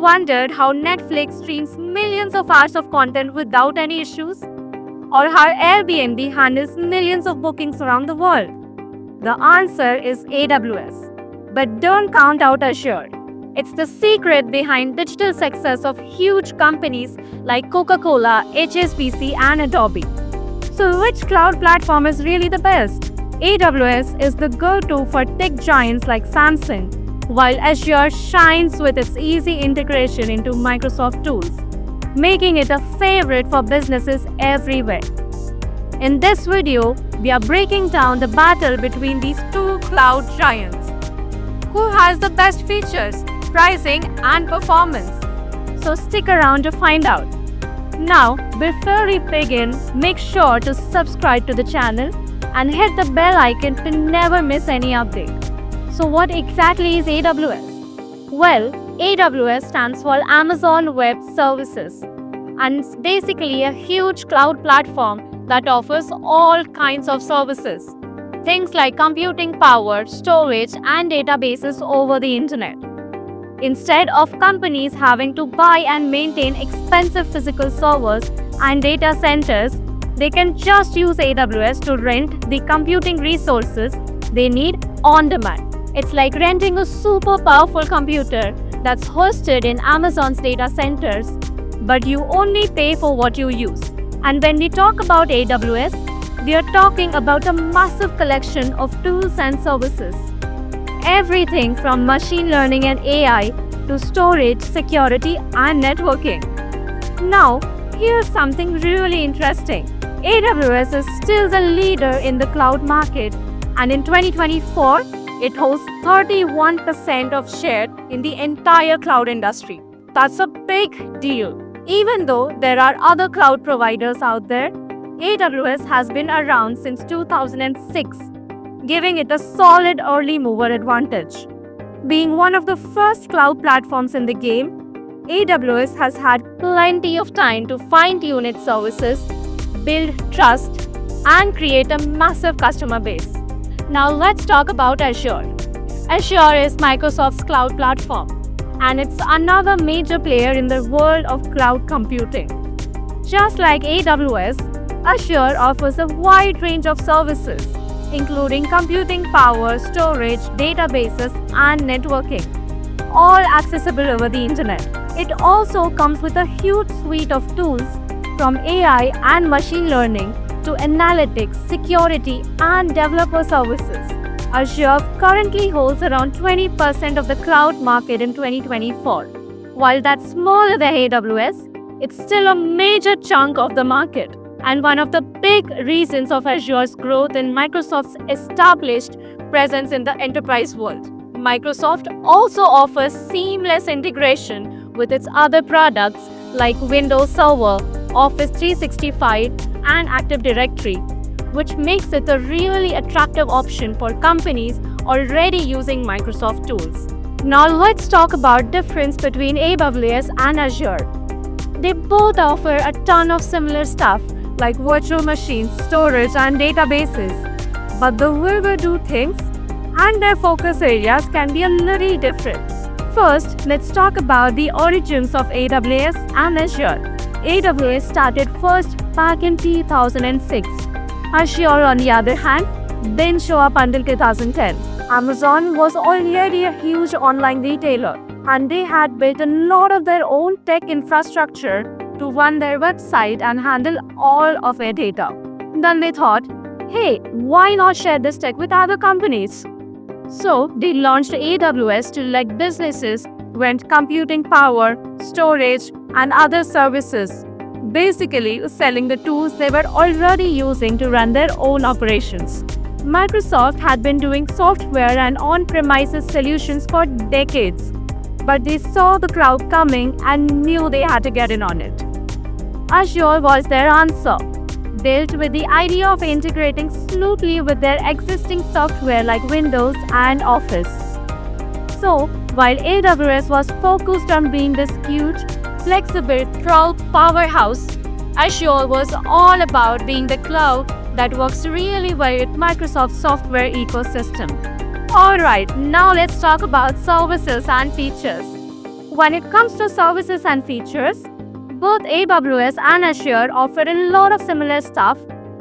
wondered how Netflix streams millions of hours of content without any issues? Or how Airbnb handles millions of bookings around the world? The answer is AWS. But don't count out Azure. It's the secret behind digital success of huge companies like Coca-Cola, HSBC, and Adobe. So, which cloud platform is really the best? AWS is the go-to for tech giants like Samsung, while Azure shines with its easy integration into Microsoft tools, making it a favorite for businesses everywhere. In this video, we are breaking down the battle between these two cloud giants. Who has the best features, pricing, and performance? So stick around to find out. Now, before we begin, make sure to subscribe to the channel and hit the bell icon to never miss any update. So what exactly is AWS? Well, AWS stands for Amazon Web Services, and it's basically a huge cloud platform that offers all kinds of services. Things like computing power, storage, and databases over the internet. Instead of companies having to buy and maintain expensive physical servers and data centers, they can just use AWS to rent the computing resources they need on demand. It's like renting a super powerful computer that's hosted in Amazon's data centers, but you only pay for what you use. And when we talk about AWS, we are talking about a massive collection of tools and services. Everything from machine learning and AI to storage, security, and networking. Now, here's something really interesting. AWS is still the leader in the cloud market, and in 2024, it holds 31% of share in the entire cloud industry. That's a big deal. Even though there are other cloud providers out there, AWS has been around since 2006, giving it a solid early mover advantage. Being one of the first cloud platforms in the game, AWS has had plenty of time to fine-tune its services, build trust, and create a massive customer base. Now let's talk about Azure. Azure is Microsoft's cloud platform, and it's another major player in the world of cloud computing. Just like AWS, Azure offers a wide range of services, including computing power, storage, databases, and networking, all accessible over the internet. It also comes with a huge suite of tools from AI and machine learning to analytics, security, and developer services. Azure currently holds around 20% of the cloud market in 2024. While that's smaller than AWS, it's still a major chunk of the market, and one of the big reasons of Azure's growth in Microsoft's established presence in the enterprise world. Microsoft also offers seamless integration with its other products like Windows Server, Office 365, and Active Directory, which makes it a really attractive option for companies already using Microsoft tools. Now let's talk about the difference between AWS and Azure. They both offer a ton of similar stuff like virtual machines, storage, and databases. But the way we do things and their focus areas can be a little different. First, let's talk about the origins of AWS and Azure. AWS started first back in 2006. Azure, on the other hand, didn't show up until 2010. Amazon was already a huge online retailer, and they had built a lot of their own tech infrastructure to run their website and handle all of their data. Then they thought, hey, why not share this tech with other companies? So they launched AWS to let businesses rent computing power, storage, and other services, basically selling the tools they were already using to run their own operations. Microsoft had been doing software and on-premises solutions for decades, but they saw the cloud coming and knew they had to get in on it. Azure was their answer, built with the idea of integrating smoothly with their existing software like Windows and Office. So, while AWS was focused on being this huge, flexible cloud powerhouse, Azure was all about being the cloud that works really well with Microsoft's software ecosystem. Alright, now let's talk about services and features. When it comes to services and features, both AWS and Azure offer a lot of similar stuff,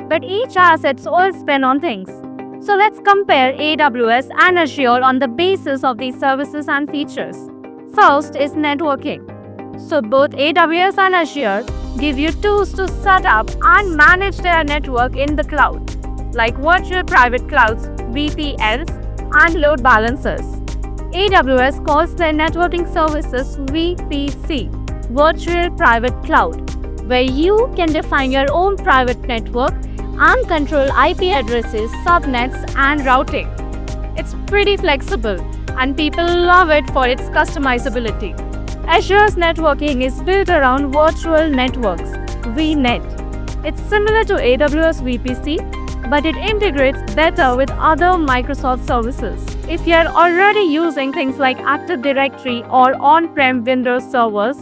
but each has its own spin on things. So let's compare AWS and Azure on the basis of these services and features. First is networking. So both AWS and Azure give you tools to set up and manage their network in the cloud, like virtual private clouds, VPNs, and load balancers. AWS calls their networking services VPC, Virtual Private Cloud, where you can define your own private network and control IP addresses, subnets, and routing. It's pretty flexible, and people love it for its customizability. Azure's networking is built around virtual networks, VNet. It's similar to AWS VPC, but it integrates better with other Microsoft services. If you're already using things like Active Directory or on-prem Windows servers,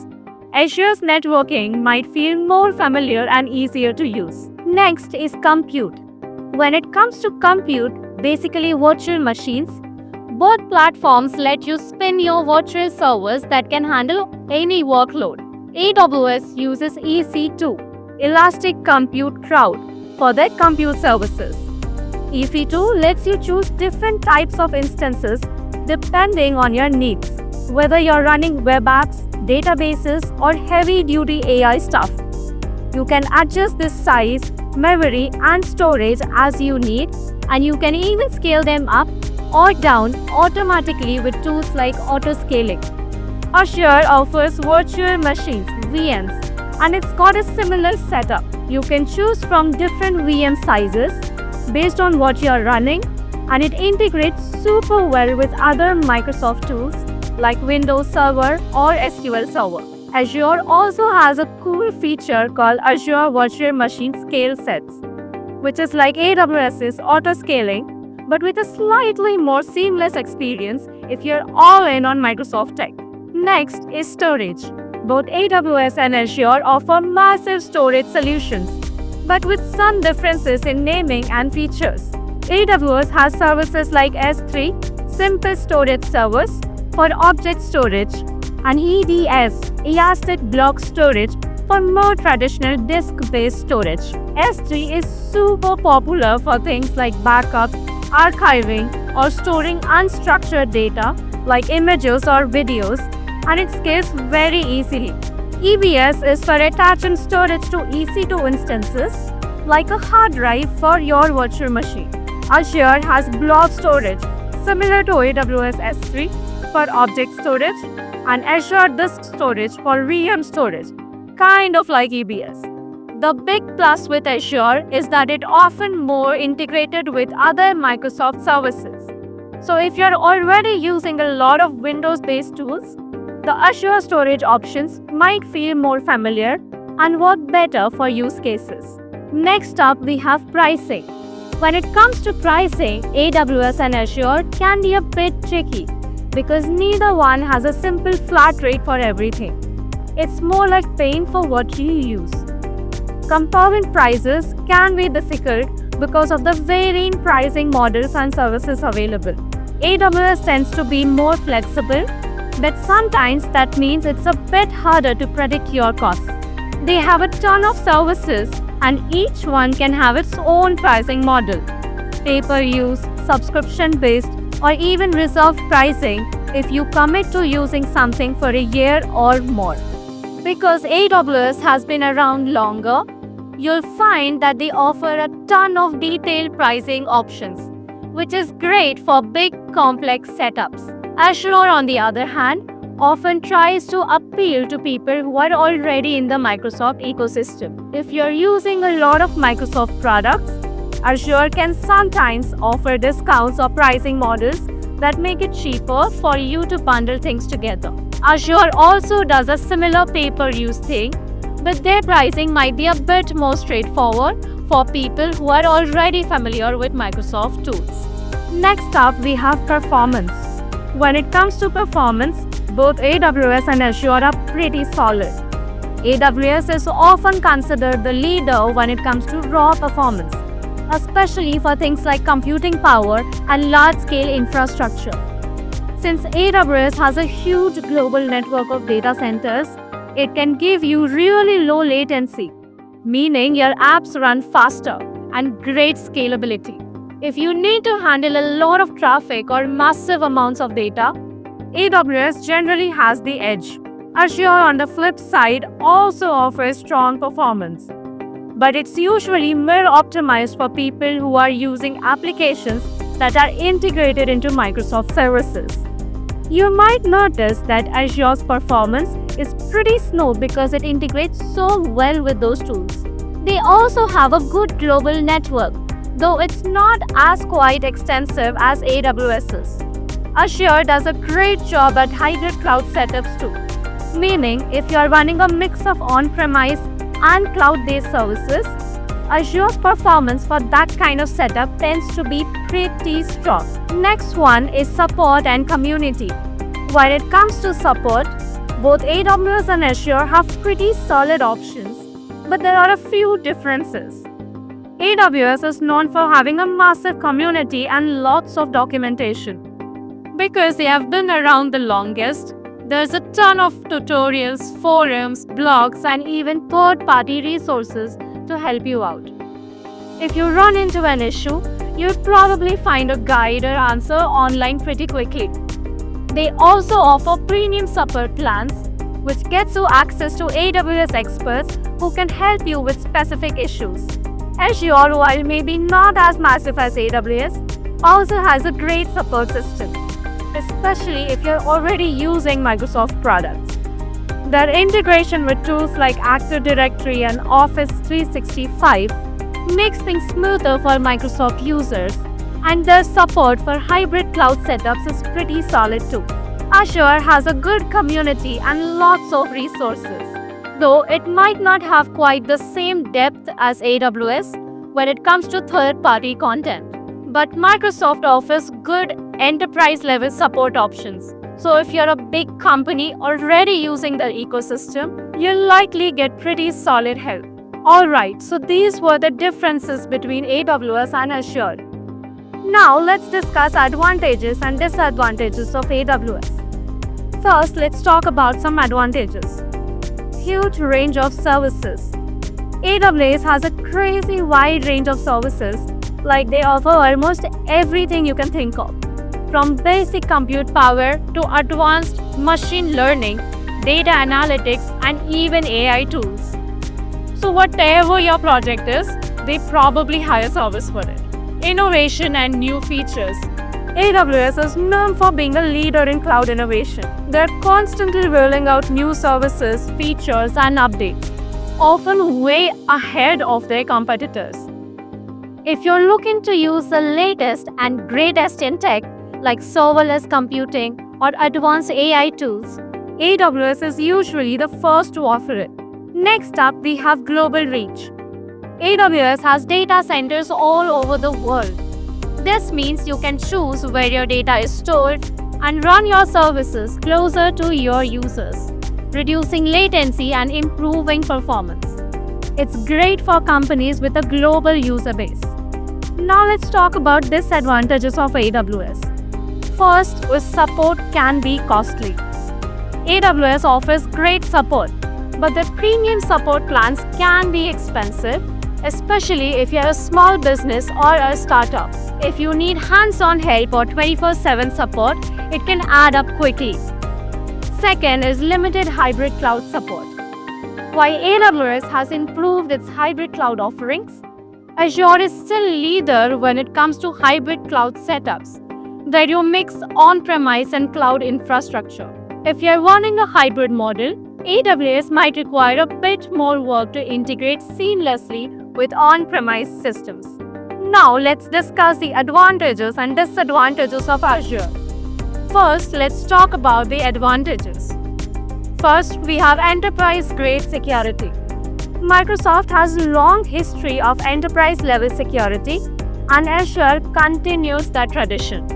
Azure's networking might feel more familiar and easier to use. Next is compute. When it comes to compute, basically virtual machines, both platforms let you spin your virtual servers that can handle any workload. AWS uses EC2, Elastic Compute Cloud, for their compute services. EC2 lets you choose different types of instances depending on your needs, whether you're running web apps, databases, or heavy-duty AI stuff. You can adjust the size, memory, and storage as you need, and you can even scale them up or down automatically with tools like auto-scaling. Azure offers virtual machines, VMs, and it's got a similar setup. You can choose from different VM sizes based on what you're running, and it integrates super well with other Microsoft tools like Windows Server or SQL Server. Azure also has a cool feature called Azure Virtual Machine Scale Sets, which is like AWS's auto-scaling, but with a slightly more seamless experience if you're all in on Microsoft tech. Next is storage. Both AWS and Azure offer massive storage solutions, but with some differences in naming and features. AWS has services like S3, Simple Storage Service, for object storage, and EDS, Elastic Block Storage, for more traditional disk-based storage. S3 is super popular for things like backup, archiving, or storing unstructured data like images or videos, and it scales very easily. EBS is for attaching storage to EC2 instances like a hard drive for your virtual machine. Azure has blob storage similar to AWS S3 for object storage, and Azure Disk Storage for VM storage, kind of like EBS. The big plus with Azure is that it often more integrated with other Microsoft services. So if you're already using a lot of Windows-based tools, the Azure storage options might feel more familiar and work better for use cases. Next up, we have pricing. When it comes to pricing, AWS and Azure can be a bit tricky because neither one has a simple flat rate for everything. It's more like paying for what you use. Comparing prices can be difficult because of the varying pricing models and services available. AWS tends to be more flexible, but sometimes that means it's a bit harder to predict your costs. They have a ton of services, and each one can have its own pricing model: pay-per-use, subscription-based, or even reserved pricing if you commit to using something for a year or more. Because AWS has been around longer, you'll find that they offer a ton of detailed pricing options, which is great for big, complex setups. Azure, on the other hand, often tries to appeal to people who are already in the Microsoft ecosystem. If you're using a lot of Microsoft products, Azure can sometimes offer discounts or pricing models that make it cheaper for you to bundle things together. Azure also does a similar pay-per-use thing, but their pricing might be a bit more straightforward for people who are already familiar with Microsoft tools. Next up, we have performance. When it comes to performance, both AWS and Azure are pretty solid. AWS is often considered the leader when it comes to raw performance, especially for things like computing power and large-scale infrastructure. Since AWS has a huge global network of data centers, it can give you really low latency, meaning your apps run faster and great scalability. If you need to handle a lot of traffic or massive amounts of data, AWS generally has the edge. Azure, on the flip side, also offers strong performance, but it's usually more optimized for people who are using applications that are integrated into Microsoft services. You might notice that Azure's performance is pretty slow because it integrates so well with those tools. They also have a good global network, though it's not as quite extensive as AWS's. Azure does a great job at hybrid cloud setups too, meaning if you're running a mix of on-premise and cloud-based services, Azure's performance for that kind of setup tends to be pretty strong. Next one is support and community. When it comes to support, both AWS and Azure have pretty solid options, but there are a few differences. AWS is known for having a massive community and lots of documentation. Because they have been around the longest, there's a ton of tutorials, forums, blogs, and even third-party resources to help you out. If you run into an issue, you'll probably find a guide or answer online pretty quickly. They also offer premium support plans, which gets you access to AWS experts who can help you with specific issues. Azure, while maybe not as massive as AWS, also has a great support system, especially if you're already using Microsoft products. Their integration with tools like Active Directory and Office 365 makes things smoother for Microsoft users, and their support for hybrid cloud setups is pretty solid too. Azure has a good community and lots of resources, though it might not have quite the same depth as AWS when it comes to third-party content. But Microsoft offers good enterprise-level support options. So if you're a big company already using their ecosystem, you'll likely get pretty solid help. Alright, so these were the differences between AWS and Azure. Now let's discuss advantages and disadvantages of AWS. First, let's talk about some advantages. Huge range of services. AWS has a crazy wide range of services, like they offer almost everything you can think of, from basic compute power to advanced machine learning, data analytics, and even AI tools. So whatever your project is, they probably hire service for it. Innovation and new features. AWS is known for being a leader in cloud innovation. They're constantly rolling out new services, features, and updates, often way ahead of their competitors. If you're looking to use the latest and greatest in tech, like serverless computing or advanced AI tools, AWS is usually the first to offer it. Next up, we have global reach. AWS has data centers all over the world. This means you can choose where your data is stored and run your services closer to your users, reducing latency and improving performance. It's great for companies with a global user base. Now let's talk about disadvantages of AWS. First, support can be costly. AWS offers great support, but the premium support plans can be expensive, especially if you're a small business or a startup. If you need hands-on help or 24/7 support, it can add up quickly. Second is limited hybrid cloud support. While AWS has improved its hybrid cloud offerings, Azure is still leader when it comes to hybrid cloud setups, where you mix on-premise and cloud infrastructure. If you're running a hybrid model, AWS might require a bit more work to integrate seamlessly with on-premise systems. Now let's discuss the advantages and disadvantages of Azure. First, let's talk about the advantages. First, we have enterprise-grade security. Microsoft has a long history of enterprise-level security, and Azure continues that tradition.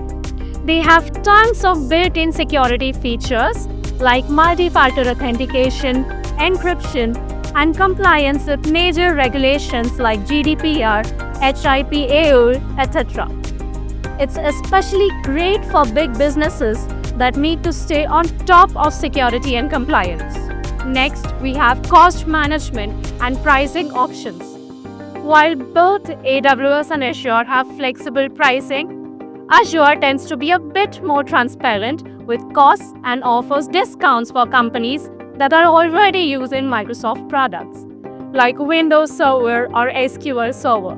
They have tons of built-in security features like multi-factor authentication, encryption, and compliance with major regulations like GDPR, HIPAA, etc. It's especially great for big businesses that need to stay on top of security and compliance. Next, we have cost management and pricing options. While both AWS and Azure have flexible pricing, Azure tends to be a bit more transparent with costs and offers discounts for companies that are already using Microsoft products, like Windows Server or SQL Server.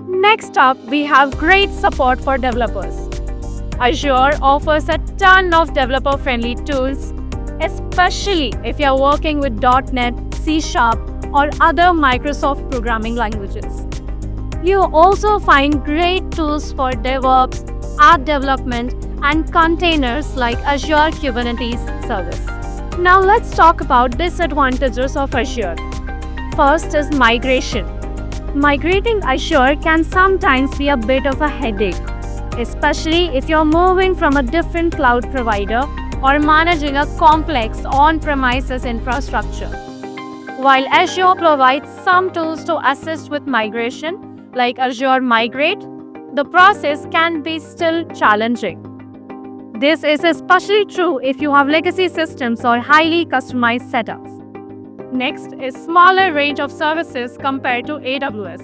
Next up, we have great support for developers. Azure offers a ton of developer-friendly tools, especially if you're working with .NET, C# or other Microsoft programming languages. You also find great tools for DevOps, app development, and containers like Azure Kubernetes Service. Now let's talk about disadvantages of Azure. First is migration. Migrating Azure can sometimes be a bit of a headache, especially if you're moving from a different cloud provider or managing a complex on-premises infrastructure. While Azure provides some tools to assist with migration, like Azure Migrate, the process can be still challenging. This is especially true if you have legacy systems or highly customized setups. Next is smaller range of services compared to AWS.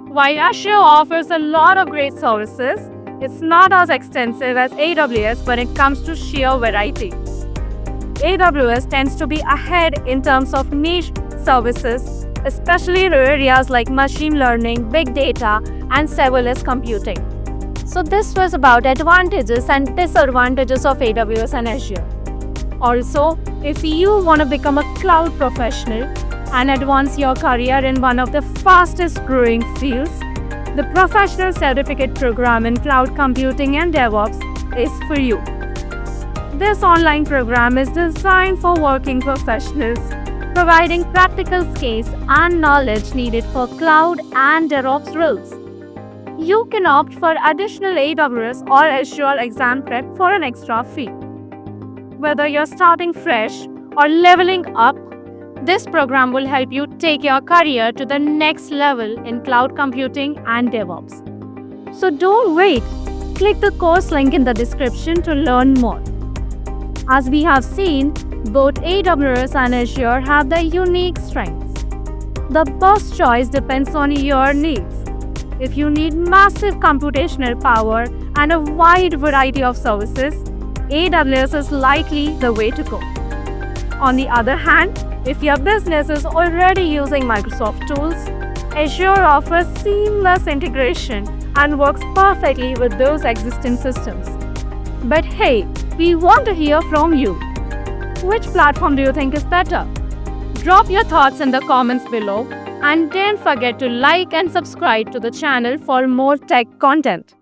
While Azure offers a lot of great services, it's not as extensive as AWS when it comes to sheer variety. AWS tends to be ahead in terms of niche services, especially in areas like machine learning, big data, and serverless computing. So this was about advantages and disadvantages of AWS and Azure. Also, if you want to become a cloud professional and advance your career in one of the fastest growing fields, the Professional Certificate Program in Cloud Computing and DevOps is for you. This online program is designed for working professionals, providing practical skills and knowledge needed for cloud and DevOps roles. You can opt for additional AWS or Azure exam prep for an extra fee. Whether you're starting fresh or leveling up, this program will help you take your career to the next level in cloud computing and DevOps. So don't wait. Click the course link in the description to learn more. As we have seen, both AWS and Azure have their unique strengths. The best choice depends on your needs. If you need massive computational power and a wide variety of services, AWS is likely the way to go. On the other hand, if your business is already using Microsoft tools, Azure offers seamless integration and works perfectly with those existing systems. But hey, we want to hear from you. Which platform do you think is better? Drop your thoughts in the comments below and don't forget to like and subscribe to the channel for more tech content.